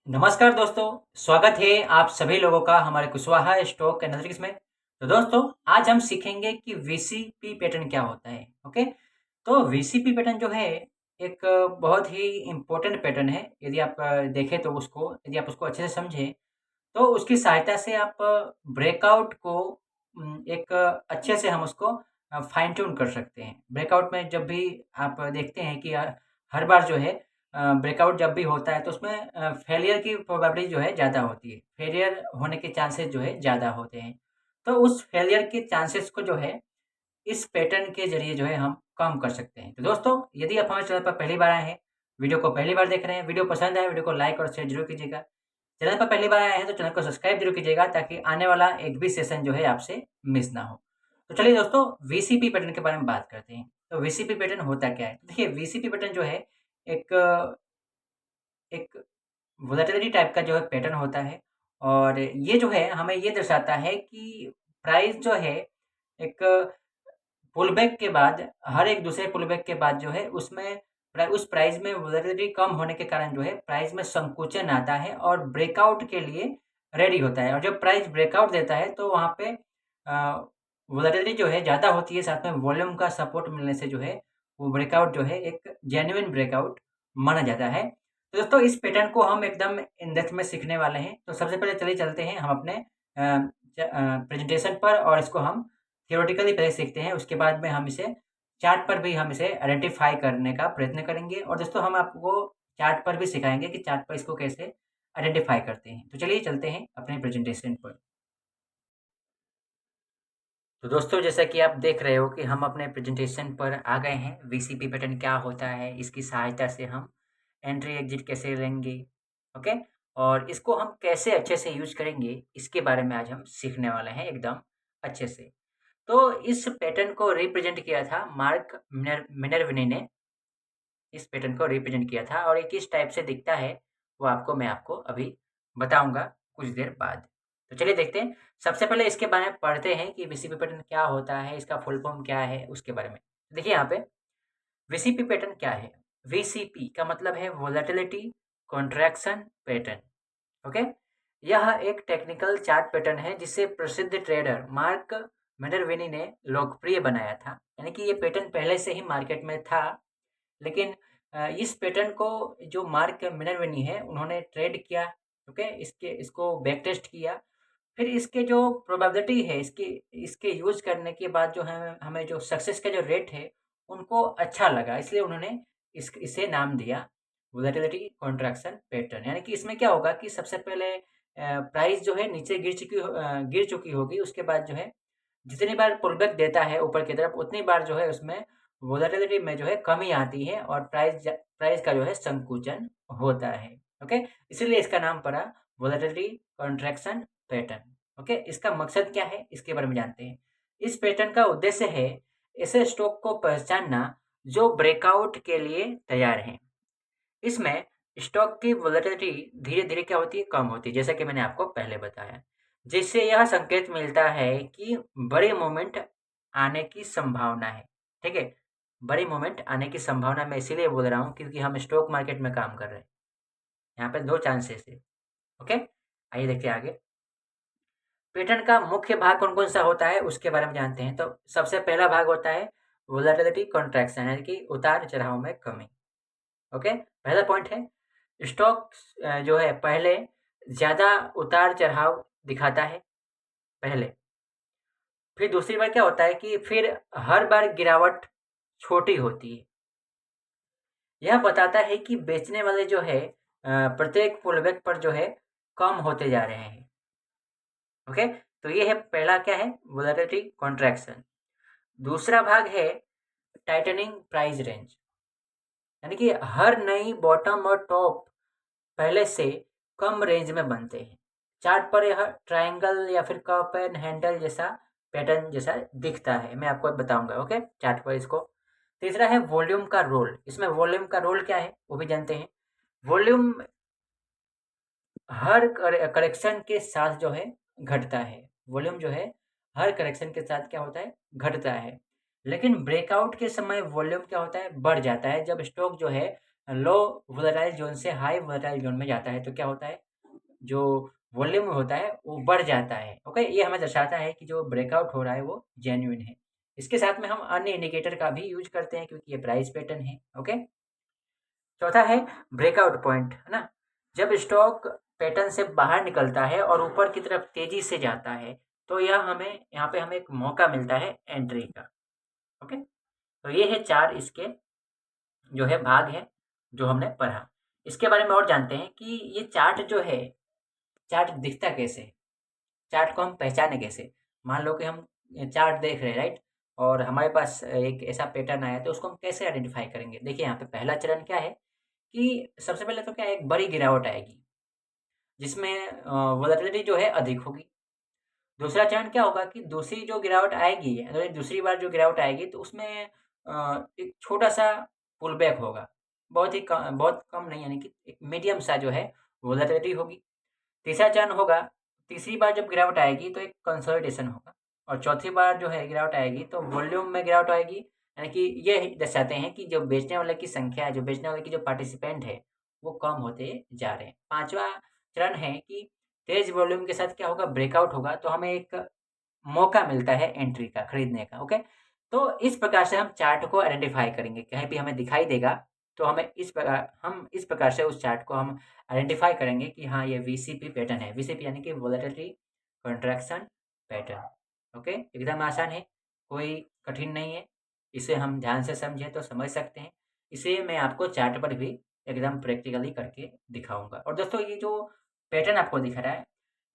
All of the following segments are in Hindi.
नमस्कार दोस्तों, स्वागत है आप सभी लोगों का हमारे कुशवाहा स्टॉक एनालिटिक्स में। तो दोस्तों, आज हम सीखेंगे कि वीसीपी पैटर्न क्या होता है। ओके, तो वीसीपी पैटर्न जो है एक बहुत ही इम्पोर्टेंट पैटर्न है। यदि आप देखें तो उसको यदि आप उसको अच्छे से समझें तो उसकी सहायता से आप ब्रेकआउट को एक अच्छे से हम उसको फाइन ट्यून कर सकते हैं। ब्रेकआउट में जब भी आप देखते हैं कि हर बार जो है ब्रेकआउट जब भी होता है तो उसमें फेलियर की प्रोबेबिलिटी जो है ज़्यादा होती है। फेलियर होने के चांसेस जो है ज़्यादा होते हैं। तो उस फेलियर के चांसेस को जो है इस पैटर्न के ज़रिए जो है हम कम कर सकते हैं। तो दोस्तों, यदि आप हमारे चैनल पर पहली बार आए हैं, वीडियो को पहली बार देख रहे हैं, वीडियो पसंद आए, वीडियो को लाइक और शेयर ज़रूर कीजिएगा। चैनल पर पहली बार आए हैं तो चैनल को सब्सक्राइब ज़रूर कीजिएगा ताकि आने वाला एक भी सेशन जो है आपसे मिस ना हो। तो चलिए दोस्तों, वीसीपी पैटर्न के बारे में बात करते हैं। तो वीसीपी पैटर्न होता क्या है? देखिए, वीसीपी पैटर्न जो है एक एक वोलेटिलिटी टाइप का जो है पैटर्न होता है और ये जो है हमें ये दर्शाता है कि प्राइस जो है एक पुलबैक के बाद हर एक दूसरे पुलबैक के बाद जो है उसमें उस प्राइस में वोलेटिलिटी कम होने के कारण जो है प्राइस में संकुचन आता है और ब्रेकआउट के लिए रेडी होता है। और जब प्राइस ब्रेकआउट देता है तो वहाँ पे वोलेटिलिटी जो है ज़्यादा होती है, साथ में वॉल्यूम का सपोर्ट मिलने से जो है वो ब्रेकआउट जो है एक जेन्युइन ब्रेकआउट माना जाता है। तो दोस्तों, इस पैटर्न को हम एकदम इन डेप्थ में सीखने वाले हैं। तो सबसे पहले चलिए चलते हैं हम अपने प्रेजेंटेशन पर और इसको हम थियोरेटिकली पहले सीखते हैं। उसके बाद में हम इसे चार्ट पर भी हम इसे आइडेंटिफ़ाई करने का प्रयत्न करेंगे और दोस्तों, हम आपको चार्ट पर भी सिखाएँगे कि चार्ट पर इसको कैसे आइडेंटिफ़ाई करते हैं। तो चलिए चलते हैं अपने प्रेजेंटेशन पर। तो दोस्तों, जैसा कि आप देख रहे हो कि हम अपने प्रेजेंटेशन पर आ गए हैं। वीसीपी पैटर्न क्या होता है, इसकी सहायता से हम एंट्री एग्जिट कैसे लेंगे, ओके? और इसको हम कैसे अच्छे से यूज़ करेंगे, इसके बारे में आज हम सीखने वाले हैं एकदम अच्छे से। तो इस पैटर्न को रिप्रेजेंट किया था मार्क मिनर्विनी ने। इस पैटर्न को रिप्रेजेंट किया था और ये किस टाइप से दिखता है वो मैं आपको अभी बताऊंगा कुछ देर बाद। तो चलिए देखते हैं। सबसे पहले इसके बारे में पढ़ते हैं कि वीसीपी पैटर्न क्या होता है, इसका फुल फॉर्म क्या है, उसके बारे में। देखिए यहाँ पे वीसीपी पैटर्न क्या है। वीसीपी का मतलब है वोलेटिलिटी कॉन्ट्रैक्शन पैटर्न। ओके, यह एक टेक्निकल चार्ट पैटर्न है जिसे प्रसिद्ध ट्रेडर मार्क मिनर्विनी ने लोकप्रिय बनाया था। यानी कि ये पैटर्न पहले से ही मार्केट में था, लेकिन इस पैटर्न को जो मार्क मिनर्विनी है उन्होंने ट्रेड किया। ओके, इसको बैक टेस्ट किया। फिर इसके जो प्रोबेबिलिटी है इसके इसके यूज़ करने के बाद जो है हमें जो सक्सेस का जो रेट है उनको अच्छा लगा, इसलिए उन्होंने इसे नाम दिया वोलेटिलिटी कॉन्ट्रैक्शन पैटर्न। यानी कि इसमें क्या होगा कि सबसे पहले प्राइस जो है नीचे गिर चुकी होगी, उसके बाद जो है जितनी बार पुलबैक देता है ऊपर की तरफ उतनी बार जो है उसमें वोलेटिलिटी में जो है कमी आती है और प्राइस का जो है संकुचन होता है। ओके, इसीलिए इसका नाम पड़ा वोलेटिलिटी कॉन्ट्रैक्शन पैटर्न। ओके, इसका मकसद क्या है इसके बारे में जानते हैं। इस पैटर्न का उद्देश्य है ऐसे स्टॉक को पहचानना जो ब्रेकआउट के लिए तैयार हैं। इसमें स्टॉक की वोलेटिलिटी धीरे-धीरे क्या होती है? कम होती है, जैसा कि मैंने आपको पहले बताया। जिससे यह संकेत मिलता है कि बड़े मोमेंट आने की संभावना है। ठीक है? बड़ी मोमेंट आने की संभावना मैं इसीलिए बोल रहा हूँ क्योंकि हम स्टॉक मार्केट में काम कर रहे हैं। यहाँ पे 2 चांसेस है। ओके? आइए देखते हैं आगे। पैटर्न का मुख्य भाग कौन-कौन सा होता है उसके बारे में जानते हैं। तो सबसे पहला भाग होता है वोलेटिलिटी कॉन्ट्रैक्शन, यानी कि उतार-चढ़ाव में कमी। ओके? पहला पॉइंट है स्टॉक्स जो है पहले ज़्यादा उतार-चढ़ाव दिखाता है पहले। फिर दूसरी बार क्या होता है कि फिर हर बार गिरावट छोटी होती है। यह बताता है कि बेचने वाले जो है प्रत्येक पुलबैक पर जो है कम होते जा रहे हैं। ओके? तो ये है पहला क्या है वोलेटिलिटी कॉन्ट्रैक्शन। दूसरा भाग है टाइटनिंग प्राइस रेंज, यानी कि हर नई बॉटम और टॉप पहले से कम रेंज में बनते हैं। चार्ट पर यह ट्रायंगल या फिर कप एंड हैंडल जैसा पैटर्न जैसा दिखता है, मैं आपको बताऊंगा। ओके, चार्ट पर इसको। तीसरा है वॉल्यूम का रोल। इसमें वॉल्यूम का रोल क्या है वो भी जानते हैं। वॉल्यूम हर करेक्शन के साथ जो है घटता है। वॉल्यूम जो है हर करेक्शन के साथ क्या होता है घटता है, लेकिन ब्रेकआउट के समय वॉल्यूम क्या होता है बढ़ जाता है जब स्टॉक जो है लो वोलेटाइल जोन से हाई वोलेटाइल जोन में जाता है तो क्या होता है, जो वॉल्यूम होता है वो बढ़ जाता है। ओके, ये हमें दर्शाता है कि जो ब्रेकआउट हो रहा है वो जेन्युइन है। इसके साथ में हम अन्य इंडिकेटर का भी यूज करते हैं क्योंकि ये प्राइस पैटर्न है। ओके, चौथा है ब्रेकआउट पॉइंट, है ना। जब स्टॉक पैटर्न से बाहर निकलता है और ऊपर की तरफ तेजी से जाता है तो यह हमें यहाँ पे हमें एक मौका मिलता है एंट्री का। ओके, तो ये है 4 इसके जो है भाग है जो हमने पढ़ा। इसके बारे में और जानते हैं कि ये चार्ट जो है, चार्ट दिखता कैसे है? चार्ट को हम पहचाने कैसे? मान लो कि हम चार्ट देख रहे हैं, राइट? और हमारे पास एक ऐसा पैटर्न आया तो उसको हम कैसे आइडेंटिफ़ाई करेंगे? देखिए यहाँ पे पहला चरण क्या है कि सबसे पहले तो क्या है, एक बड़ी गिरावट आएगी, जिसमें वोलेटिलिटी जो है अधिक होगी। दूसरा चरण क्या होगा कि दूसरी जो गिरावट आएगी, अगर दूसरी बार जो गिरावट आएगी तो उसमें एक छोटा-सा पुल बैक होगा। बहुत कम नहीं, यानी कि एक मीडियम सा जो है वोलेटिलिटी होगी। तीसरा चरण होगा, तीसरी बार जब गिरावट आएगी तो एक कंसोलिडेशन होगा और चौथी बार जो है गिरावट आएगी तो वॉल्यूम में गिरावट आएगी। यानी कि ये दर्शाते हैं कि जो बेचने वाले की संख्या है, जो बेचने वाले की जो पार्टिसिपेंट है, वो कम होते जा रहे हैं। पाँचवाँ चरण है कि तेज़ वॉल्यूम के साथ क्या होगा, ब्रेकआउट होगा तो हमें एक मौका मिलता है एंट्री का, खरीदने का। ओके, तो इस प्रकार से हम चार्ट को आइडेंटिफ़ाई करेंगे। कहीं भी हमें दिखाई देगा तो हम इस प्रकार से उस चार्ट को हम आइडेंटिफ़ाई करेंगे कि हाँ, ये वीसीपी पैटर्न है। वीसीपी यानी कि वोलेटिलिटी कंट्रैक्शन पैटर्न। ओके, एकदम आसान है, कोई कठिन नहीं है। इसे हम ध्यान से समझें तो समझ सकते हैं। इसे मैं आपको चार्ट पर भी एकदम प्रैक्टिकली करके दिखाऊँगा। और दोस्तों ये जो पैटर्न आपको दिख रहा है,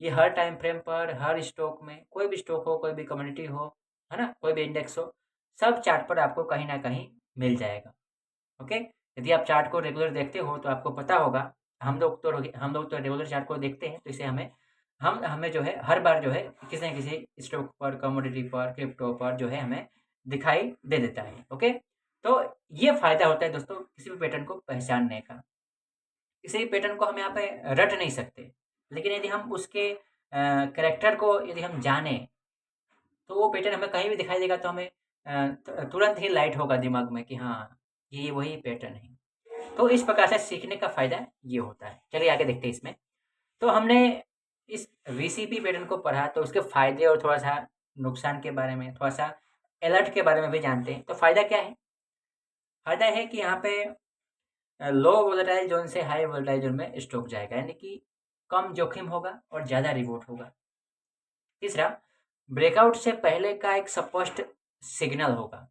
ये हर टाइम फ्रेम पर, हर स्टॉक में, कोई भी स्टॉक हो, कोई भी कम्युनिटी हो, है ना? कोई भी इंडेक्स हो, सब चार्ट पर आपको कहीं न कहीं मिल जाएगा। ओके? यदि आप चार्ट को रेगुलर देखते हो तो आपको पता होगा, हम लोग तो रेगुलर चार्ट को देखते हैं तो इसे हमें जो है हर बार जो है किसी न किसी स्टॉक पर, कमोडिटी पर, क्रिप्टो पर जो है हमें दिखाई दे देता है। ओके? तो ये फ़ायदा होता है दोस्तों किसी भी पैटर्न को पहचानने का। किसी भी पैटर्न को हम यहाँ पे रट नहीं सकते, लेकिन यदि हम उसके कैरेक्टर को यदि हम जानें तो वो पैटर्न हमें कहीं भी दिखाई देगा तो हमें तुरंत ही लाइट होगा दिमाग में कि हाँ, ये वही पैटर्न है। तो इस प्रकार से सीखने का फ़ायदा ये होता है। चलिए आगे देखते हैं इसमें। तो हमने इस वीसीपी पैटर्न को पढ़ा तो उसके फ़ायदे और थोड़ा-सा नुकसान के बारे में, थोड़ा-सा अलर्ट के बारे में भी जानते हैं। तो फ़ायदा क्या है? फ़ायदा है कि यहाँ पे लो वोलेटाइल ज़ोन से हाई वोलेटाइल ज़ोन में स्टॉक जाएगा, यानी कि कम जोखिम होगा और ज़्यादा रिवॉर्ड होगा। तीसरा, ब्रेकआउट से पहले का एक स्पष्ट सिग्नल होगा।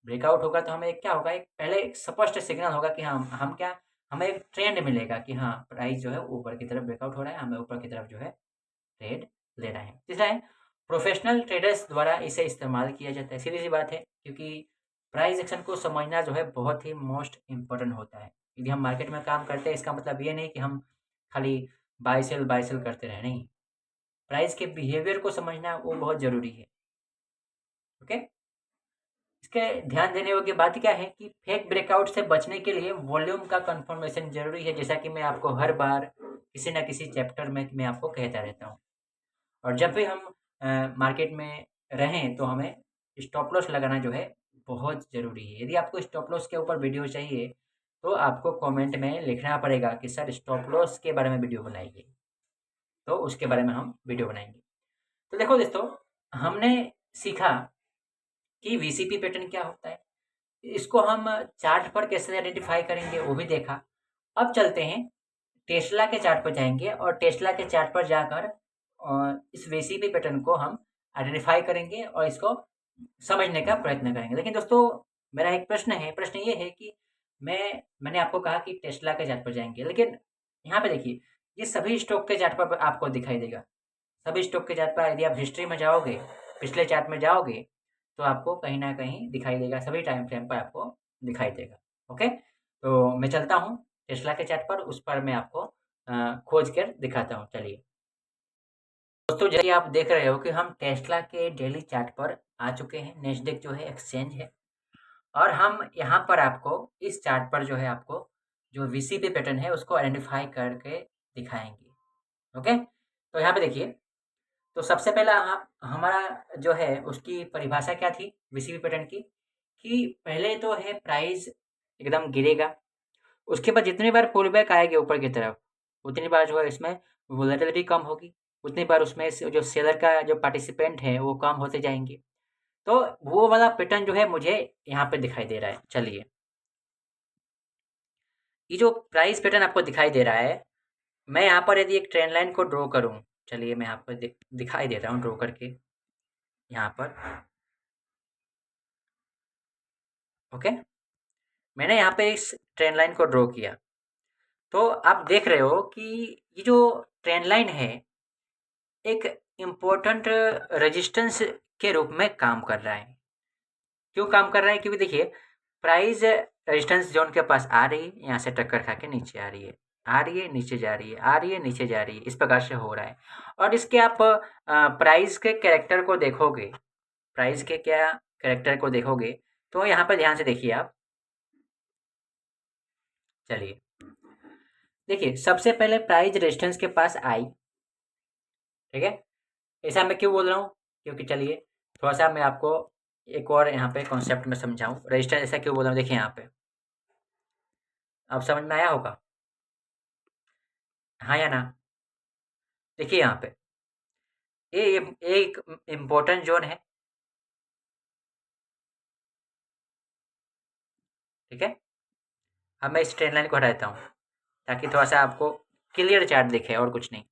ब्रेकआउट होगा तो हमें क्या होगा, एक पहले एक स्पष्ट सिग्नल होगा कि हाँ, हम क्या, हमें एक ट्रेंड मिलेगा कि हाँ, प्राइस जो है ऊपर की तरफ ब्रेकआउट हो रहा है, हमें ऊपर की तरफ जो है ट्रेड लेना है। तीसरा है, प्रोफेशनल ट्रेडर्स द्वारा इसे इस्तेमाल किया जाता है। सीधी-सी बात है क्योंकि प्राइस एक्शन को समझना जो है बहुत ही मोस्ट इम्पोर्टेंट होता है। यदि हम मार्केट में काम करते हैं इसका मतलब ये नहीं कि हम खाली बाय सेल करते रहें, नहीं। प्राइस के बिहेवियर को समझना वो बहुत ज़रूरी है। ओके? इसके ध्यान देने योग्य बात क्या है कि फेक ब्रेकआउट से बचने के लिए वॉल्यूम का कंफर्मेशन ज़रूरी है, जैसा कि मैं आपको हर बार किसी न किसी चैप्टर में मैं आपको कहता रहता हूँ। और जब भी हम मार्केट में रहें तो हमें स्टॉप लॉस लगाना जो है बहुत ज़रूरी है। यदि आपको स्टॉप लॉस के ऊपर वीडियो चाहिए तो आपको कमेंट में लिखना पड़ेगा कि सर स्टॉप लॉस के बारे में वीडियो बनाइए, तो उसके बारे में हम वीडियो बनाएँगे। तो देखो दोस्तों, हमने सीखा कि वीसीपी पैटर्न क्या होता है। इसको हम चार्ट पर कैसे आइडेंटिफ़ाई करेंगे वो भी देखा। अब चलते हैं टेस्ला के चार्ट पर जाएँगे और टेस्ला के चार्ट पर जाकर इस वीसीपी पैटर्न को हम आइडेंटिफ़ाई करेंगे और इसको समझने का प्रयत्न करेंगे। लेकिन दोस्तों, मेरा एक प्रश्न ये है कि मैंने आपको कहा कि टेस्ला के चार्ट पर जाएँगे, लेकिन यहाँ पे देखिए, ये सभी स्टॉक के चार्ट पर आपको दिखाई देगा। सभी स्टॉक के चार्ट पर यदि आप हिस्ट्री में जाओगे, पिछले चार्ट में जाओगे, तो आपको कहीं न कहीं दिखाई देगा, सभी टाइम फ्रेम पर आपको दिखाई देगा। ओके? तो मैं चलता हूँ टेस्ला के चार्ट पर, उस पर मैं आपको खोज कर दिखाता हूँ, चलिए। दोस्तों, जैसे आप देख रहे हो कि हम टेस्ला के डेली चार्ट पर आ चुके हैं, नैस्डैक जो है एक्सचेंज है और हम यहाँ पर आपको इस चार्ट पर जो है आपको जो वीसीपी पैटर्न है उसको आइडेंटिफ़ाई करके दिखाएँगे। ओके? तो यहाँ पे देखिए, तो सबसे पहला आप हमारा जो है उसकी परिभाषा क्या थी वीसीपी पैटर्न की, कि पहले तो है प्राइस एकदम गिरेगा उसके बाद जितनी बार पुल बैक आएगी ऊपर की तरफ, उतनी बार जो है इसमें वोलेटिलिटी कम होगी, उतनी बार उसमें जो सेलर का जो पार्टिसिपेंट है वो कम होते जाएंगे। तो वो वाला पैटर्न जो है मुझे यहाँ पे दिखाई दे रहा है। चलिए, ये जो प्राइस पैटर्न आपको दिखाई दे रहा है, मैं यहाँ पर यदि एक ट्रेंड लाइन को ड्रॉ करूँ, चलिए मैं यहाँ पर दिखाई देता हूँ ड्रॉ करके यहाँ पर। ओके, मैंने यहाँ पे इस ट्रेंड लाइन को ड्रॉ किया, तो आप देख रहे हो कि ये जो ट्रेंड लाइन है एक इम्पोर्टेंट रेजिस्टेंस के रूप में काम कर रहा है। क्यों काम कर रहा है? क्योंकि देखिए, प्राइस रेजिस्टेंस जोन के पास आ रही है, यहाँ से टक्कर खा के नीचे आ रही है, आ रही है नीचे जा रही है, आ रही है नीचे जा रही है, इस प्रकार से हो रहा है। और इसके आप प्राइस के कैरेक्टर को देखोगे, प्राइस के क्या कैरेक्टर को देखोगे, तो यहाँ पर ध्यान से देखिए आप। चलिए, देखिए सबसे पहले प्राइस रेजिस्टेंस के पास आई, ठीक है। ऐसा मैं क्यों बोल रहा हूँ? क्योंकि चलिए थोड़ा सा मैं आपको एक और यहाँ पे कॉन्सेप्ट में समझाऊँ। रेजिस्टेंस ऐसा क्यों बोल रहा हूँ, देखिए यहाँ पे अब समझ में आया होगा, हाँ या ना? देखिए यहाँ पे ये एक इम्पोर्टेंट जोन है, ठीक है। अब मैं इस ट्रेंड लाइन को हटा देता हूँ ताकि थोड़ा सा आपको क्लियर चार्ट दिखे, और कुछ नहीं।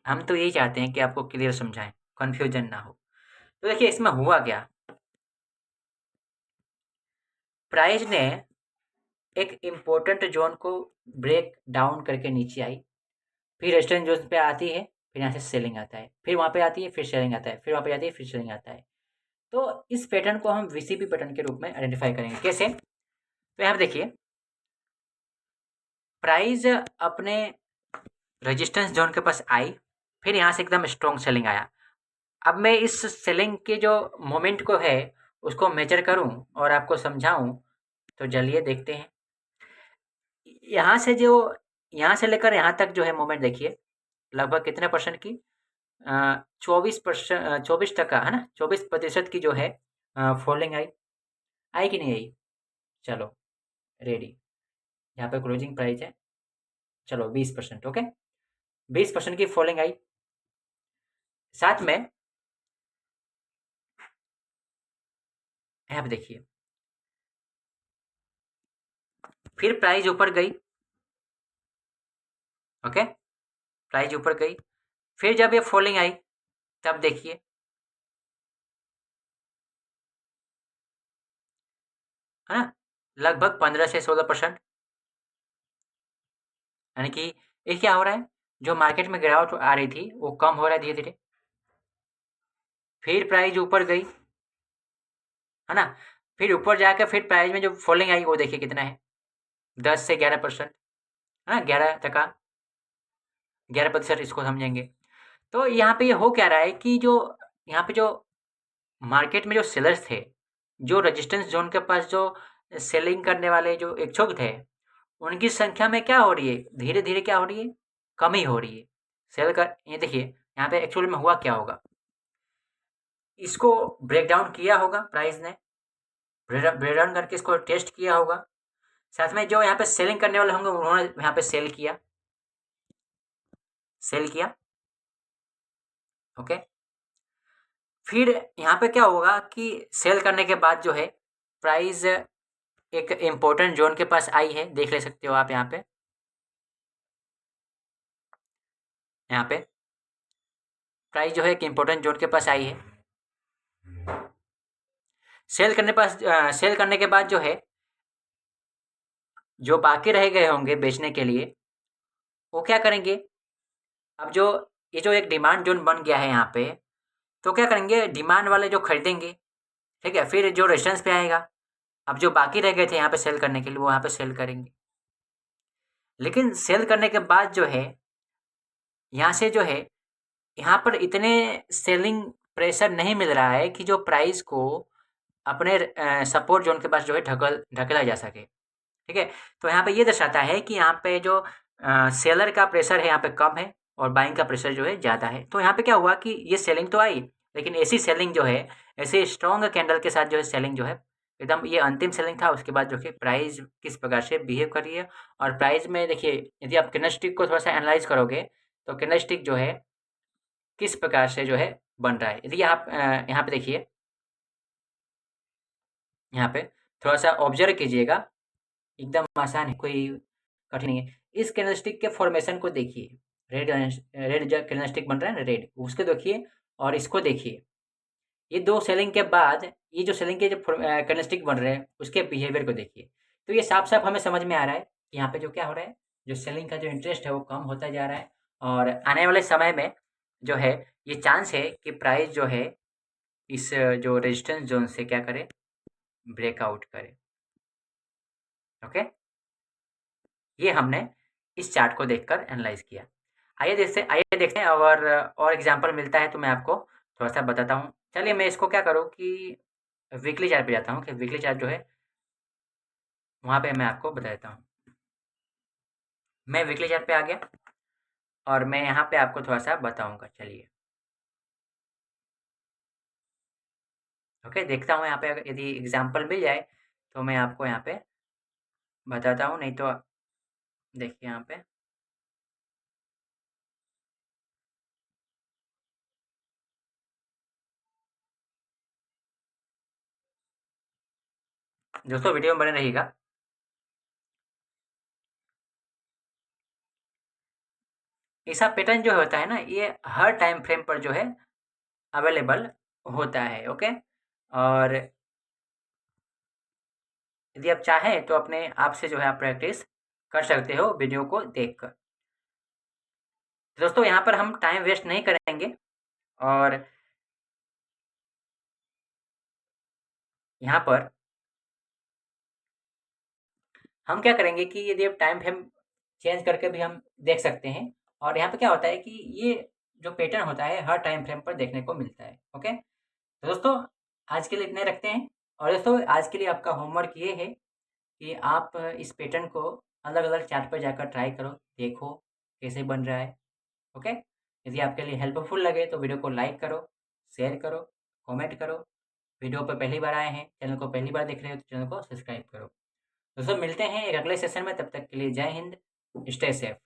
हम तो यही चाहते हैं कि आपको क्लियर समझाएं, कन्फ्यूजन ना हो। तो देखिए इसमें हुआ क्या, प्राइस ने एक इम्पोर्टेंट जोन को ब्रेक डाउन करके नीचे आई, फिर रेजिस्टेंस जोन पे आती है, फिर यहाँ से सेलिंग आता है, फिर वहाँ पे आती है, फिर सेलिंग आता है, फिर वहाँ पे आती है, फिर सेलिंग आता है। तो इस पैटर्न को हम वीसीपी पैटर्न के रूप में आइडेंटिफाई करेंगे। कैसे? तो यहाँ पे देखिए, प्राइस अपने रेजिस्टेंस जोन के पास आई, फिर यहाँ से एकदम स्ट्रॉन्ग सेलिंग आया। अब मैं इस सेलिंग के जो मोमेंट को है उसको मेजर करूं और आपको समझाऊं, तो चलिए देखते हैं। यहाँ से जो, यहाँ से लेकर यहाँ तक जो है मोमेंट देखिए, लगभग कितने परसेंट की, 24%, 24% है ना, 24% की जो है फॉलिंग आई, आई कि नहीं आई? चलो रेडी, यहाँ पे क्लोजिंग प्राइस है, चलो 20%, ओके, 20% की फॉलिंग आई। साथ में यहाँ पे देखिए, फिर प्राइस ऊपर गई, ओके, प्राइस ऊपर गई, फिर जब ये फॉलिंग आई तब देखिए, है ना, लगभग 15 से 16%। यानी कि ये क्या हो रहा है, जो मार्केट में गिरावट आ रही थी वो कम हो रहा है धीरे धीरे। फिर प्राइस ऊपर गई, है ना, फिर ऊपर जाकर फिर प्राइस में जो फॉलिंग आई वो देखिए कितना है, 10 से 11%, है ना, 11%, इसको समझेंगे। तो यहाँ पे ये हो क्या रहा है कि जो यहाँ पे जो मार्केट में जो सेलर्स थे, जो रेजिस्टेंस जोन के पास जो सेलिंग करने वाले जो इच्छुक थे, उनकी संख्या में क्या हो रही है, धीरे धीरे क्या हो रही है, कमी हो रही है। सेल कर, ये देखिए यहाँ पे एक्चुअल में हुआ क्या होगा, इसको ब्रेक डाउन किया होगा प्राइस ने, ब्रेक डाउन करके इसको टेस्ट किया होगा। साथ में जो यहाँ पे सेलिंग करने वाले होंगे उन्होंने यहाँ पे सेल किया, सेल किया, ओके। फिर यहाँ पे क्या होगा कि सेल करने के बाद जो है प्राइस एक इम्पोर्टेंट जोन के पास आई है, देख ले सकते हो आप यहाँ पे प्राइस जो है एक इम्पोर्टेंट जोन के पास आई है। सेल करने के बाद जो है, जो बाकी रह गए होंगे बेचने के लिए, वो क्या करेंगे, अब जो ये जो एक डिमांड जोन बन गया है यहाँ पे, तो क्या करेंगे, डिमांड वाले जो खरीदेंगे, ठीक है, फिर जो रेजिस्टेंस पे आएगा, अब जो बाकी रह गए थे यहाँ पे सेल करने के लिए वो यहाँ पे सेल करेंगे। लेकिन सेल करने के बाद जो है, यहाँ से जो है, यहाँ पर इतने सेलिंग प्रेशर नहीं मिल रहा है कि जो प्राइस को अपने सपोर्ट जोन के पास जो है ढकेला जा सके, ठीक है। तो यहाँ पे ये दर्शाता है कि यहाँ पे जो सेलर का प्रेशर है यहाँ पे कम है और बाइंग का प्रेशर जो है ज़्यादा है। तो यहाँ पे क्या हुआ कि ये सेलिंग तो आई, लेकिन ऐसी सेलिंग जो है, ऐसे स्ट्रॉन्ग कैंडल के साथ जो है सेलिंग जो है एकदम ये अंतिम सेलिंग था। उसके बाद जो कि प्राइस किस प्रकार से बिहेव कर रही है, और प्राइस में देखिए यदि आप कैंडलस्टिक को थोड़ा-सा एनालाइज़ करोगे, तो कैंडलस्टिक जो है किस प्रकार से जो है बन रहा है। यदि आप यहाँ पे देखिए, यहाँ पे थोड़ा-सा ऑब्ज़र्व कीजिएगा, एकदम आसान है, कोई कठिन नहीं है। इस कैंडलस्टिक के फॉर्मेशन को देखिए, रेड जो कैंडलस्टिक बन रहा है ना रेड, उसको देखिए और इसको देखिए। ये 2 सेलिंग के बाद ये जो सेलिंग के जो कैंडलस्टिक बन रहे हैं, उसके बिहेवियर को देखिए। तो ये साफ-साफ हमें समझ में आ रहा है कि यहाँ पे जो क्या हो रहा है, जो सेलिंग का जो इंटरेस्ट है वो कम होता जा रहा है, और आने वाले समय में जो है ये चांस है कि प्राइस जो है इस जो रेजिस्टेंस ज़ोन से क्या करे, ब्रेकआउट करे। ओके? ये हमने इस चार्ट को देखकर एनालाइज़ किया। आइए देखते हैं, और एग्ज़ाम्पल मिलता है तो मैं आपको थोड़ा-सा बताता हूँ। चलिए मैं इसको क्या करूँ कि वीकली चार्ट पे जाता हूँ, कि वीकली चार्ट जो है वहाँ पे मैं आपको बता देता हूँ। मैं वीकली चार्ट पे आ गया और मैं यहाँ पे आपको थोड़ा-सा बताऊँगा, चलिए। ओके, देखता हूँ यहाँ पे अगर यदि एग्ज़ाम्पल मिल जाए तो मैं आपको यहाँ पे बताता हूँ, नहीं तो देखिए यहाँ पे। दोस्तों वीडियो में बने रहिएगा। ऐसा पैटर्न जो होता है ना, ये हर टाइम फ्रेम पर जो है अवेलेबल होता है। ओके? और यदि आप चाहें तो अपने आप से जो है आप प्रैक्टिस कर सकते हो वीडियो को देखकर। दोस्तों यहाँ पर हम टाइम वेस्ट नहीं करेंगे, और यहाँ पर हम क्या करेंगे कि यदि आप टाइम फ्रेम चेंज करके भी हम देख सकते हैं, और यहाँ पे क्या होता है कि ये जो पैटर्न होता है हर टाइम फ्रेम पर देखने को मिलता है। ओके? तो दोस्तों आज के लिए इतने रखते हैं, और दोस्तों आज के लिए आपका होमवर्क ये है कि आप इस पैटर्न को अलग-अलग चार्ट पर जाकर ट्राई करो, देखो कैसे बन रहा है। ओके? यदि आपके लिए हेल्पफुल लगे तो वीडियो को लाइक करो, शेयर करो, कमेंट करो। वीडियो पे पहली बार आए हैं, चैनल को पहली बार देख रहे हो तो चैनल को सब्सक्राइब करो। दोस्तों मिलते हैं एक अगले सेशन में, तब तक के लिए जय हिंद, स्टे सेफ।